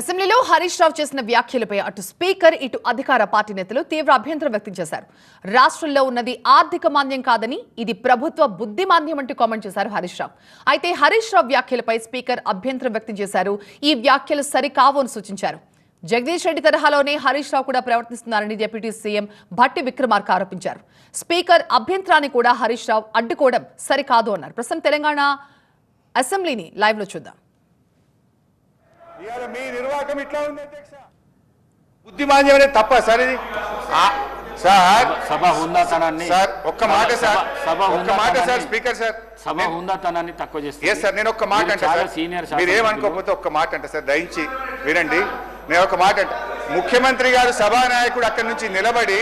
అసెంబ్లీలో హరీష్ రావు చేసిన వ్యాఖ్యలపై అటు స్పీకర్ ఇటు అధికార పార్టీ నేతలు తీవ్ర అభ్యంతరం వ్యక్తం చేశారు. రాష్ట్రంలో ఉన్నది ఆర్థిక మాంద్యం కాదని ఇది ప్రభుత్వ బుద్ధి మాంద్యం అంటూ కామెంట్ చేశారు హరీష్ రావు. అయితే హరీష్ రావు వ్యాఖ్యలపై స్పీకర్ అభ్యంతరం వ్యక్తం చేశారు. ఈ వ్యాఖ్యలు సరికావు అని సూచించారు. జగదీష్ రెడ్డి తరహాలోనే హరీష్ రావు కూడా ప్రవర్తిస్తున్నారని డిప్యూటీ సీఎం భట్టి విక్రమార్క ఆరోపించారు. స్పీకర్ అభ్యంతరాన్ని కూడా హరీష్ రావు అడ్డుకోవడం సరికాదు అన్నారు. ప్రస్తుతం తెలంగాణ అసెంబ్లీని లైవ్ లో చూద్దాం. మీ నిర్వాహకం ఇట్లా ఉంది అధ్యక్ష. బుద్ధిమాంద్యం అనేది తప్ప సార్ ఇది సార్ సభ హుందాతనాన్ని సార్ ఒక్క మాట సార్ ఒక్క మాట సార్ స్పీకర్ సార్ సభ హుందాతనాన్ని తక్కువ చేస్తారు. ఎస్ సార్ నేను ఒక్క మాట అంటే సార్ మీరు ఏమనుకోకపోతే ఒక్క మాట అంటే సార్ దయించి వినండి. నేను ఒక మాట అంటే ముఖ్యమంత్రి గారు సభానాయకుడు అక్కడి నుంచి నిలబడి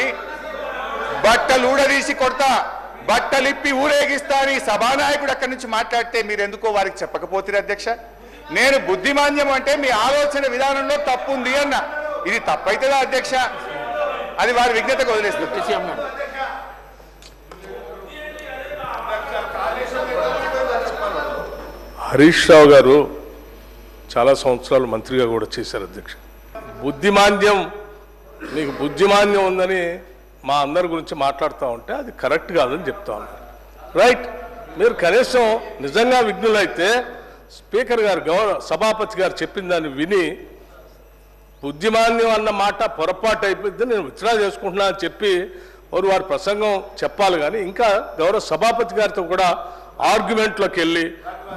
బట్టలు ఊడదీసి కొడతా బట్టలిప్పి ఊరేగిస్తా అని సభానాయకుడు అక్కడి నుంచి మాట్లాడితే మీరు ఎందుకో వారికి చెప్పకపోతే అధ్యక్ష. నేను బుద్ధిమాంద్యం అంటే మీ ఆలోచన విధానంలో తప్పు ఉంది అన్న. ఇది తప్పైతుందా అధ్యక్ష? అది వారి విజ్ఞతకు వదిలేస్తుంది. హరీష్ రావు గారు చాలా సంవత్సరాలు మంత్రిగా కూడా చేశారు అధ్యక్ష. బుద్ధిమాంద్యం మీకు బుద్ధిమాంద్యం ఉందని మా అందరి గురించి మాట్లాడుతూ ఉంటే అది కరెక్ట్ కాదని చెప్తా ఉన్నారు. రైట్, మీరు కనీసం నిజంగా విఘ్నులైతే స్పీకర్ గారు సభాపతి గారు చెప్పిన దాన్ని విని బుద్ధిమాంద్యం అన్న మాట పొరపాటు అయిపోయింది నేను విత్డ్రా చేసుకుంటున్నా అని చెప్పి వారి ప్రసంగం చెప్పాలి. కానీ ఇంకా గౌరవ సభాపతి గారితో కూడా ఆర్గ్యుమెంట్లోకి వెళ్ళి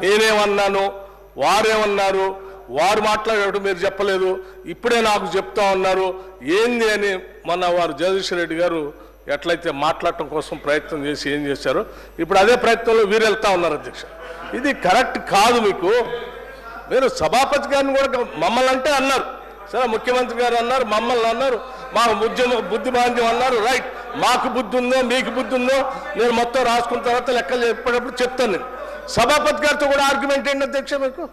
నేనేమన్నాను వారేమన్నారు వారు మాట్లాడేటప్పుడు మీరు చెప్పలేదు ఇప్పుడే నాకు చెప్తా ఉన్నారు ఏంది అని మొన్న వారు జగదీష్ రెడ్డి గారు ఎట్లయితే మాట్లాడటం కోసం ప్రయత్నం చేసి ఏం చేశారో ఇప్పుడు అదే ప్రయత్నంలో వీరు వెళ్తా ఉన్నారు అధ్యక్ష. ఇది కరెక్ట్ కాదు. మీరు సభాపతి గారిని కూడా మమ్మల్ని అంటే అన్నారు సరే, ముఖ్యమంత్రి గారు అన్నారు మమ్మల్ని అన్నారు మాకు బుద్ధి బాంధ్యం అన్నారు. రైట్, మాకు బుద్ధి ఉందో మీకు బుద్ధి ఉందో నేను మొత్తం రాసుకున్న తర్వాత లెక్కలు చెప్పేటప్పుడు చెప్తాను. నేను సభాపతి గారితో కూడా ఆర్గ్యుమెంట్ ఏంటి అధ్యక్ష మీకు?